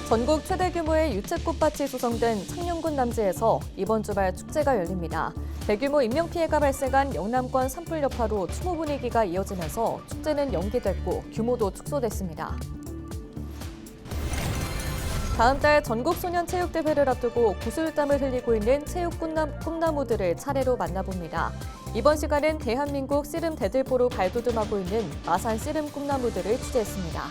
전국 최대 규모의 유채꽃밭이 조성된 창녕군 남지에서 이번 주말 축제가 열립니다. 대규모 인명피해가 발생한 영남권 산불 여파로 추모 분위기가 이어지면서 축제는 연기됐고 규모도 축소됐습니다. 다음 달 전국 소년체육대회를 앞두고 구슬땀을 흘리고 있는 체육 꿈나무들을 차례로 만나봅니다. 이번 시간은 대한민국 씨름 대들보로 발돋움하고 있는 마산 씨름 꿈나무들을 취재했습니다.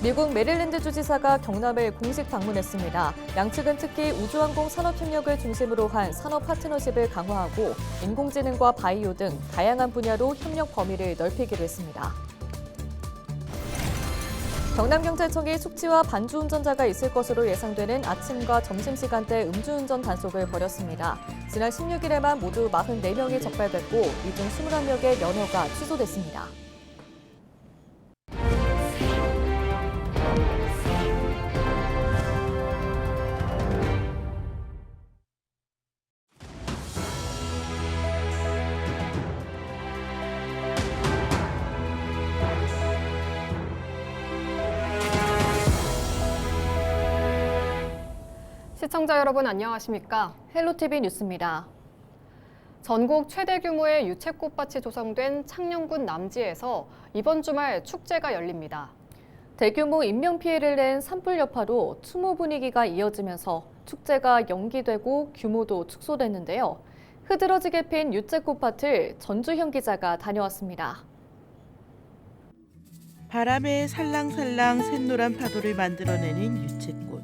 미국 메릴랜드 주지사가 경남을 공식 방문했습니다. 양측은 특히 우주항공 산업협력을 중심으로 한 산업 파트너십을 강화하고 인공지능과 바이오 등 다양한 분야로 협력 범위를 넓히기로 했습니다. 경남경찰청이 숙취와 반주 운전자가 있을 것으로 예상되는 아침과 점심시간대 음주운전 단속을 벌였습니다. 지난 16일에만 모두 44명이 적발됐고 이 중 21명의 면허가 취소됐습니다. 시청자 여러분 안녕하십니까? 헬로티비 뉴스입니다. 전국 최대 규모의 유채꽃밭이 조성된 창녕군 남지에서 이번 주말 축제가 열립니다. 대규모 인명피해를 낸 산불 여파로 추모 분위기가 이어지면서 축제가 연기되고 규모도 축소됐는데요. 흐드러지게 핀 유채꽃밭을 전주현 기자가 다녀왔습니다. 바람에 살랑살랑 샛노란 파도를 만들어내는 유채꽃.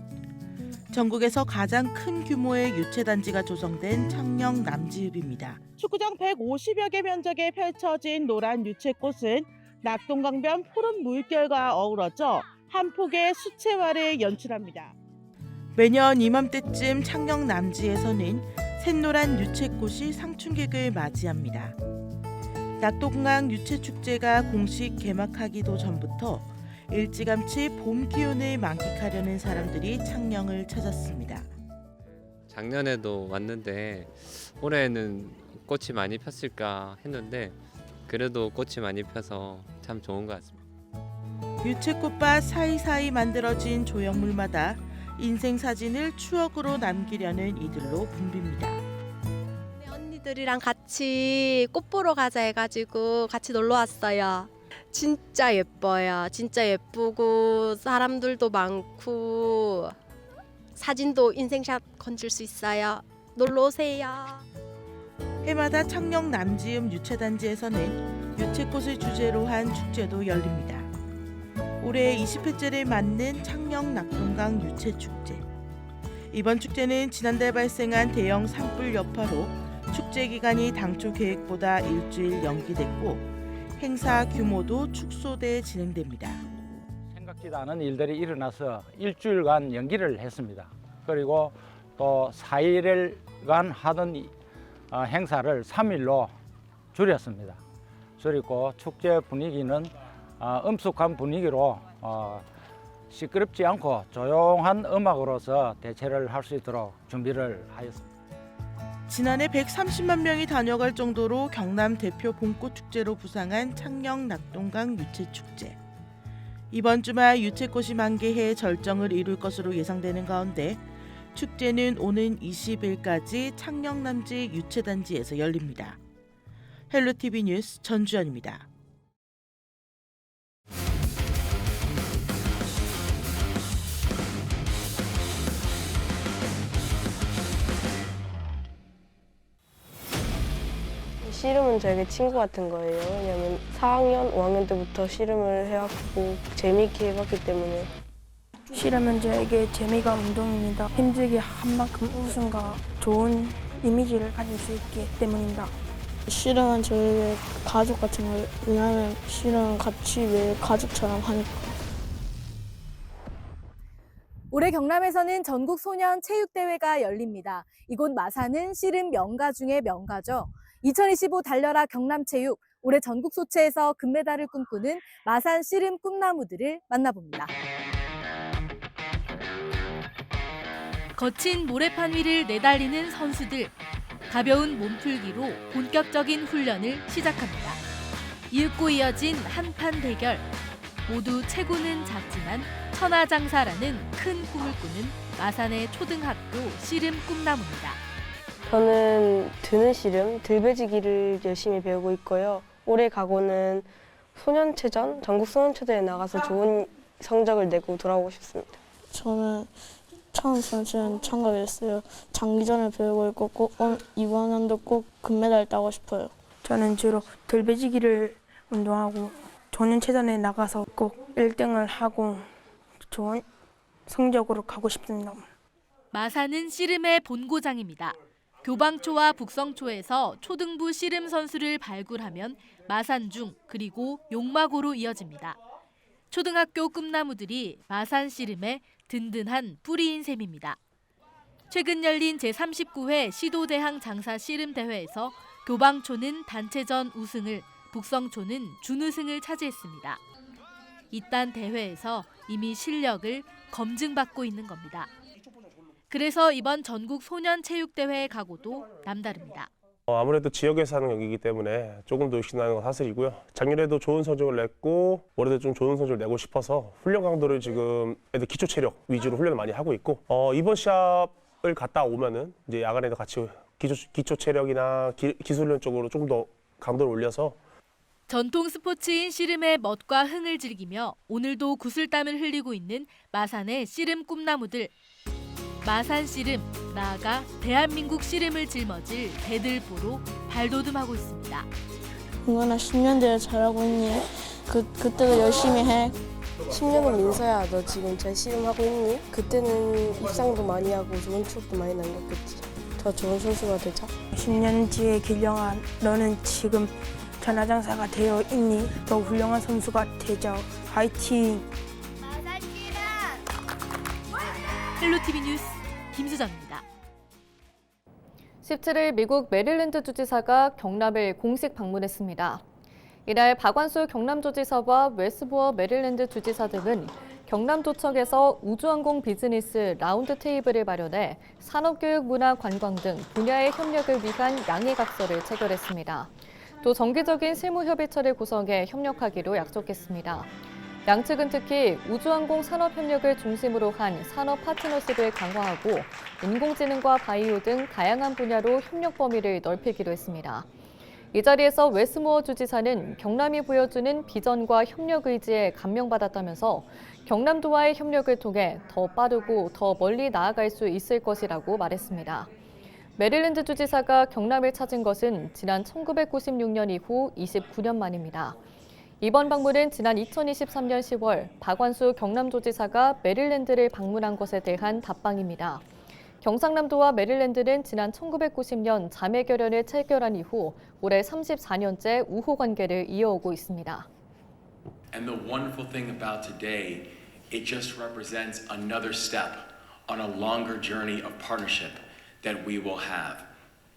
전국에서 가장 큰 규모의 유채단지가 조성된 창녕 남지읍입니다. 축구장 150여 개 면적에 펼쳐진 노란 유채꽃은 낙동강변 푸른 물결과 어우러져 한 폭의 수채화를 연출합니다. 매년 이맘때쯤 창녕 남지에서는 샛노란 유채꽃이 상춘객을 맞이합니다. 낙동강 유채축제가 공식 개막하기도 전부터 일찌감치 봄 기운을 만끽하려는 사람들이 창녕을 찾았습니다. 작년에도 왔는데 올해는 꽃이 많이 폈을까 했는데 그래도 꽃이 많이 펴서 참 좋은 것 같습니다. 유채꽃밭 사이사이 만들어진 조형물마다 인생 사진을 추억으로 남기려는 이들로 붐빕니다. 언니들이랑 같이 꽃 보러 가자 해가지고 같이 놀러 왔어요. 진짜 예뻐요. 진짜 예쁘고 사람들도 많고 사진도 인생샷 건질 수 있어요. 놀러 오세요. 해마다 창녕 남지읍 유채단지에서는 유채꽃을 주제로 한 축제도 열립니다. 올해 20회째를 맞는 창녕 낙동강 유채축제. 이번 축제는 지난달 발생한 대형 산불 여파로 축제 기간이 당초 계획보다 일주일 연기됐고 행사 규모도 축소돼 진행됩니다. 생각지도 않은 일들이 일어나서 일주일간 연기를 했습니다. 그리고 또 4일간 하던 행사를 3일로 줄였습니다. 그리고 축제 분위기는 엄숙한 분위기로 시끄럽지 않고 조용한 음악으로서 대체를 할 수 있도록 준비를 하였습니다. 지난해 130만 명이 다녀갈 정도로 경남 대표 봄꽃축제로 부상한 창녕 낙동강 유채축제. 이번 주말 유채꽃이 만개해 절정을 이룰 것으로 예상되는 가운데 축제는 오는 20일까지 창녕남지 유채단지에서 열립니다. 헬로티비 뉴스 전주현입니다. 씨름은 저에게 친구 같은 거예요. 왜냐면 4학년, 5학년 때부터 씨름을 해왔고 재미있게 해봤기 때문에. 씨름은 저에게 재미가 운동입니다. 힘들게 한 만큼 우승과 좋은 이미지를 가질 수 있기 때문입니다. 씨름은 저에게 가족 같은 거예요. 왜냐하면 씨름은 같이 매일 가족처럼 하니까. 올해 경남에서는 전국 소년 체육대회가 열립니다. 이곳 마산은 씨름 명가 중의 명가죠. 2025 달려라 경남체육, 올해 전국 소체에서 금메달을 꿈꾸는 마산 씨름 꿈나무들을 만나봅니다. 거친 모래판 위를 내달리는 선수들. 가벼운 몸풀기로 본격적인 훈련을 시작합니다. 이윽고 이어진 한판 대결. 모두 체구는 작지만 천하장사라는 큰 꿈을 꾸는 마산의 초등학교 씨름 꿈나무입니다. 저는 드는 씨름, 들배지기를 열심히 배우고 있고요. 올해 각오는 소년체전, 전국 소년체전에 나가서 좋은 성적을 내고 돌아오고 싶습니다. 저는 처음 소년체전 참가했어요. 장기전을 배우고 있고 이번에도 꼭 금메달 따고 싶어요. 저는 주로 들배지기를 운동하고 소년체전에 나가서 꼭 1등을 하고 좋은 성적으로 가고 싶습니다. 마산은 씨름의 본고장입니다. 교방초와 북성초에서 초등부 씨름 선수를 발굴하면 마산중 그리고 용마고로 이어집니다. 초등학교 꿈나무들이 마산 씨름의 든든한 뿌리인 셈입니다. 최근 열린 제39회 시도대항 장사 씨름 대회에서 교방초는 단체전 우승을, 북성초는 준우승을 차지했습니다. 이딴 대회에서 이미 실력을 검증받고 있는 겁니다. 그래서 이번 전국 소년체육대회의 각오도 남다릅니다. 아무래도 지역에서 하는 경기이기 때문에 조금 더 욕심나는 건 사실이고요. 작년에도 좋은 성적을 냈고 올해도 좀 좋은 성적을 내고 싶어서 훈련 강도를 지금 애들 기초 체력 위주로 훈련을 많이 하고 있고 이번 시합을 갔다 오면은 이제 야간에도 같이 기초 체력이나 기술 훈련 쪽으로 조금 더 강도를 올려서 전통 스포츠인 씨름의 멋과 흥을 즐기며 오늘도 구슬땀을 흘리고 있는 마산의 씨름 꿈나무들. 마산 씨름, 나아가 대한민국 씨름을 짊어질 대들보로 발돋움하고 있습니다. 응원아 10년 뒤에 잘하고 있니? 그때도 열심히 해. 10년 후 민서야, 너 지금 잘 씨름하고 있니? 그때는 입상도 많이 하고 좋은 추억도 많이 남겼겠지. 더 좋은 선수가 되자. 10년 뒤에 길령아, 너는 지금 천하장사가 되어 있니? 더 훌륭한 선수가 되자. 화이팅! 헬로티비 뉴스 김수정입니다. 17일 미국 메릴랜드 주지사가 경남을 공식 방문했습니다. 이날 박완수 경남도지사와 웨스부어 메릴랜드 주지사 등은 경남도청에서 우주항공 비즈니스 라운드 테이블을 마련해 산업교육, 문화, 관광 등 분야의 협력을 위한 양해각서를 체결했습니다. 또 정기적인 실무협의체를 구성해 협력하기로 약속했습니다. 양측은 특히 우주항공 산업협력을 중심으로 한 산업 파트너십을 강화하고 인공지능과 바이오 등 다양한 분야로 협력 범위를 넓히기로 했습니다. 이 자리에서 웨스무어 주지사는 경남이 보여주는 비전과 협력 의지에 감명받았다면서 경남도와의 협력을 통해 더 빠르고 더 멀리 나아갈 수 있을 것이라고 말했습니다. 메릴랜드 주지사가 경남을 찾은 것은 지난 1996년 이후 29년 만입니다. 이번 방문은 지난 2023년 10월 박완수 경남도지사가 메릴랜드를 방문한 것에 대한 답방입니다. 경상남도와 메릴랜드는 지난 1990년 자매결연을 체결한 이후 올해 34년째 우호 관계를 이어오고 있습니다. And the wonderful thing about today, it just represents another step on a longer journey of partnership that we will have.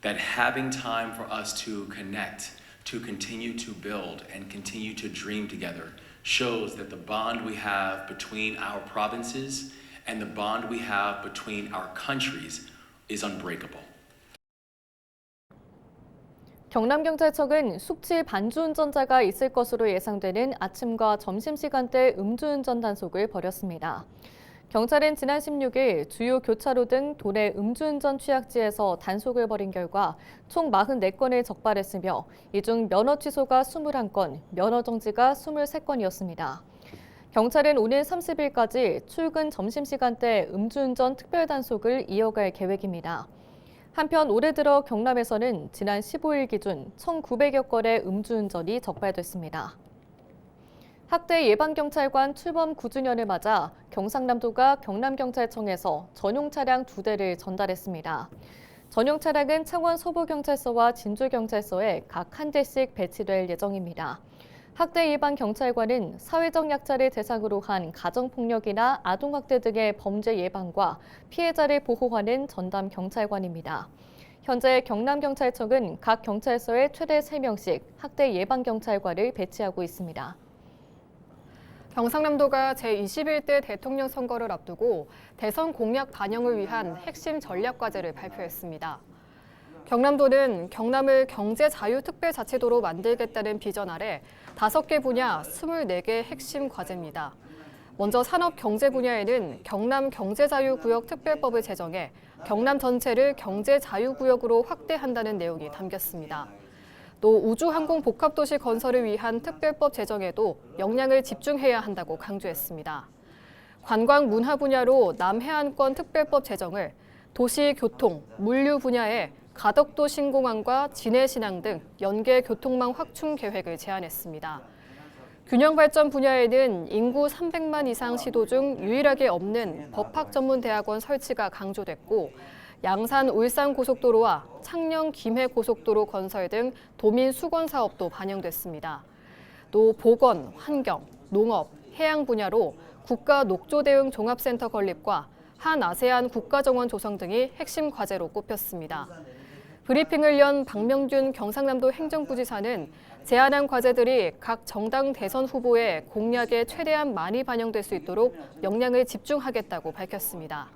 That having time for us to connect, to continue to build and continue to dream together shows that the bond we have between our provinces and the bond we have between our countries is unbreakable. 경남경찰청은 숙취 반주운전자가 있을 것으로 예상되는 아침과 점심시간대 음주운전 단속을 벌였습니다. 경찰은 지난 16일 주요 교차로 등 도내 음주운전 취약지에서 단속을 벌인 결과 총 44건을 적발했으며 이 중 면허 취소가 21건, 면허 정지가 23건이었습니다. 경찰은 오늘 30일까지 출근 점심시간대 음주운전 특별단속을 이어갈 계획입니다. 한편 올해 들어 경남에서는 지난 15일 기준 1,900여 건의 음주운전이 적발됐습니다. 학대 예방경찰관 출범 9주년을 맞아 경상남도가 경남경찰청에서 전용 차량 2대를 전달했습니다. 전용 차량은 창원 서부경찰서와 진주경찰서에 각 1대씩 배치될 예정입니다. 학대 예방 경찰관은 사회적 약자를 대상으로 한 가정폭력이나 아동학대 등의 범죄 예방과 피해자를 보호하는 전담 경찰관입니다. 현재 경남경찰청은 각 경찰서에 최대 3명씩 학대 예방 경찰관을 배치하고 있습니다. 경상남도가 제21대 대통령 선거를 앞두고 대선 공약 반영을 위한 핵심 전략 과제를 발표했습니다. 경남도는 경남을 경제자유특별자치도로 만들겠다는 비전 아래 5개 분야 24개 핵심 과제입니다. 먼저 산업경제 분야에는 경남 경제자유구역특별법을 제정해 경남 전체를 경제자유구역으로 확대한다는 내용이 담겼습니다. 또 우주항공복합도시 건설을 위한 특별법 제정에도 역량을 집중해야 한다고 강조했습니다. 관광문화 분야로 남해안권 특별법 제정을 도시교통, 물류 분야에 가덕도 신공항과 진해신항 등 연계 교통망 확충 계획을 제안했습니다. 균형발전 분야에는 인구 300만 이상 시도 중 유일하게 없는 법학전문대학원 설치가 강조됐고 양산 울산 고속도로와 창녕 김해 고속도로 건설 등 도민 수건 사업도 반영됐습니다. 또 보건, 환경, 농업, 해양 분야로 국가 녹조 대응 종합센터 건립과 한 아세안 국가정원 조성 등이 핵심 과제로 꼽혔습니다. 브리핑을 연 박명균 경상남도 행정부지사는 제안한 과제들이 각 정당 대선 후보의 공약에 최대한 많이 반영될 수 있도록 역량을 집중하겠다고 밝혔습니다.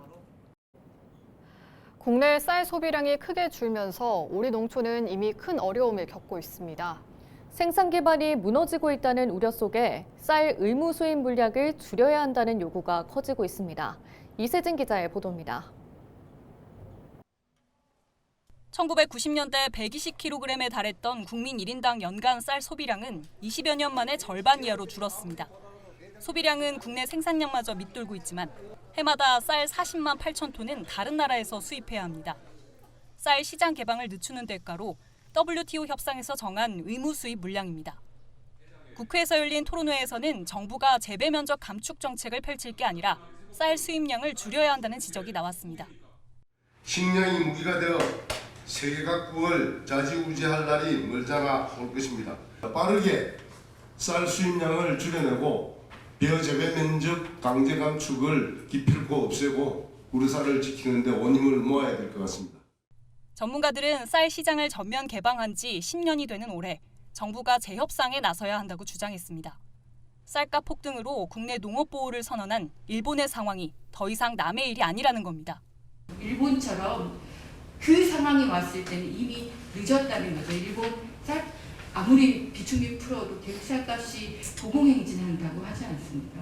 국내 쌀 소비량이 크게 줄면서 우리 농촌은 이미 큰 어려움을 겪고 있습니다. 생산 기반이 무너지고 있다는 우려 속에 쌀 의무 수입 물량을 줄여야 한다는 요구가 커지고 있습니다. 이세진 기자의 보도입니다. 1990년대 120kg에 달했던 국민 1인당 연간 쌀 소비량은 20여 년 만에 절반 이하로 줄었습니다. 소비량은 국내 생산량마저 밑돌고 있지만 해마다 쌀 40만 8천 톤은 다른 나라에서 수입해야 합니다. 쌀 시장 개방을 늦추는 대가로 WTO 협상에서 정한 의무 수입 물량입니다. 국회에서 열린 토론회에서는 정부가 재배 면적 감축 정책을 펼칠 게 아니라 쌀 수입량을 줄여야 한다는 지적이 나왔습니다. 식량이 무기가 되어 세계 각국을 좌지우지할 날이 멀잖아 올 것입니다. 빠르게 쌀 수입량을 줄여내고 비어재배 면적 강제 감축을 기필코 없애고 우리 쌀을 지키는 데 온 힘을 모아야 될 것 같습니다. 전문가들은 쌀 시장을 전면 개방한 지 10년이 되는 올해 정부가 재협상에 나서야 한다고 주장했습니다. 쌀값 폭등으로 국내 농업 보호를 선언한 일본의 상황이 더 이상 남의 일이 아니라는 겁니다. 일본처럼 그 상황이 왔을 때는 이미 늦었다는 거죠. 일본 쌀 아무리 비축미 풀어도 대륙 쌀값이 고공행진한다고 하지 않습니까?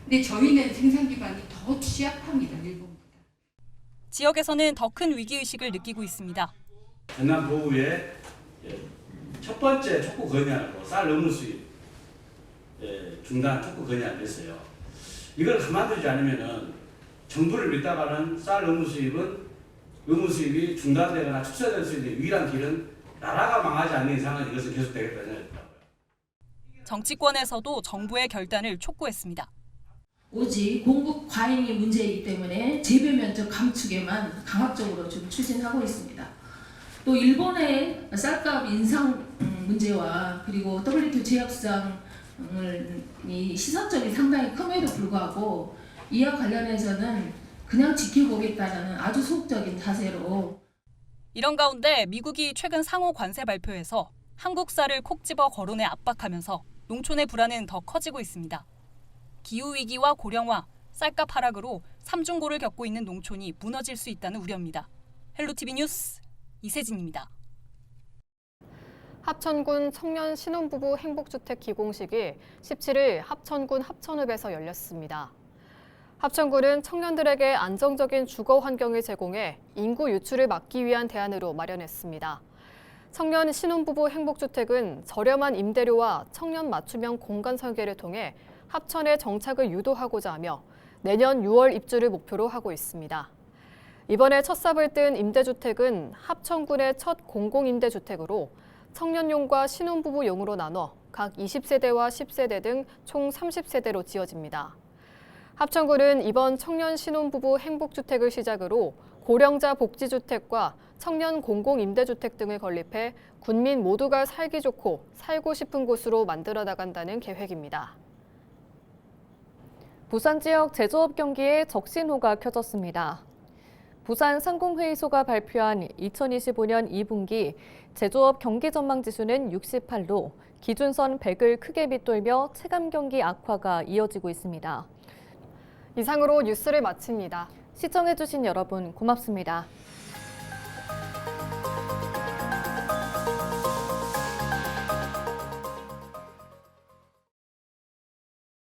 근데 저희는 생산 기반이 더 취약합니다. 일본보다. 지역에서는 더 큰 위기의식을 느끼고 있습니다. 전남 도의회 첫 번째 촉구 건의안으로 쌀 의무 수입 중단 촉구 건의안을 냈어요. 이걸 가만두지 않으면은 정부를 믿다가는 쌀 의무 수입이 중단되거나 축소될 수 있는 유일한 길은 나라가 망하지 않는 이상은 이것은 계속되겠다는 생각이 들어요. 정치권에서도 정부의 결단을 촉구했습니다. 오직 공급 과잉이 문제이기 때문에 재배 면적 감축에만 강압적으로 좀 추진하고 있습니다. 또 일본의 쌀값 인상 문제와 그리고 WTO 재협상이 시선점이 상당히 큼에도 불구하고 이와 관련해서는 그냥 지켜보겠다는 아주 소극적인 자세로. 이런 가운데 미국이 최근 상호 관세 발표에서 한국 쌀을 콕 집어 거론해 압박하면서 농촌의 불안은 더 커지고 있습니다. 기후위기와 고령화, 쌀값 하락으로 삼중고를 겪고 있는 농촌이 무너질 수 있다는 우려입니다. 헬로티비 뉴스 이세진입니다. 합천군 청년 신혼부부 행복주택 기공식이 17일 합천군 합천읍에서 열렸습니다. 합천군은 청년들에게 안정적인 주거 환경을 제공해 인구 유출을 막기 위한 대안으로 마련했습니다. 청년 신혼부부 행복주택은 저렴한 임대료와 청년 맞춤형 공간 설계를 통해 합천의 정착을 유도하고자 하며 내년 6월 입주를 목표로 하고 있습니다. 이번에 첫 삽을 뜬 임대주택은 합천군의 첫 공공임대주택으로 청년용과 신혼부부용으로 나눠 각 20세대와 10세대 등 총 30세대로 지어집니다. 합천군은 이번 청년 신혼부부 행복주택을 시작으로 고령자 복지주택과 청년 공공임대주택 등을 건립해 군민 모두가 살기 좋고 살고 싶은 곳으로 만들어 나간다는 계획입니다. 부산 지역 제조업 경기에 적신호가 켜졌습니다. 부산 상공회의소가 발표한 2025년 2분기 제조업 경기 전망 지수는 68로 기준선 100을 크게 밑돌며 체감 경기 악화가 이어지고 있습니다. 이상으로 뉴스를 마칩니다. 시청해주신 여러분 고맙습니다.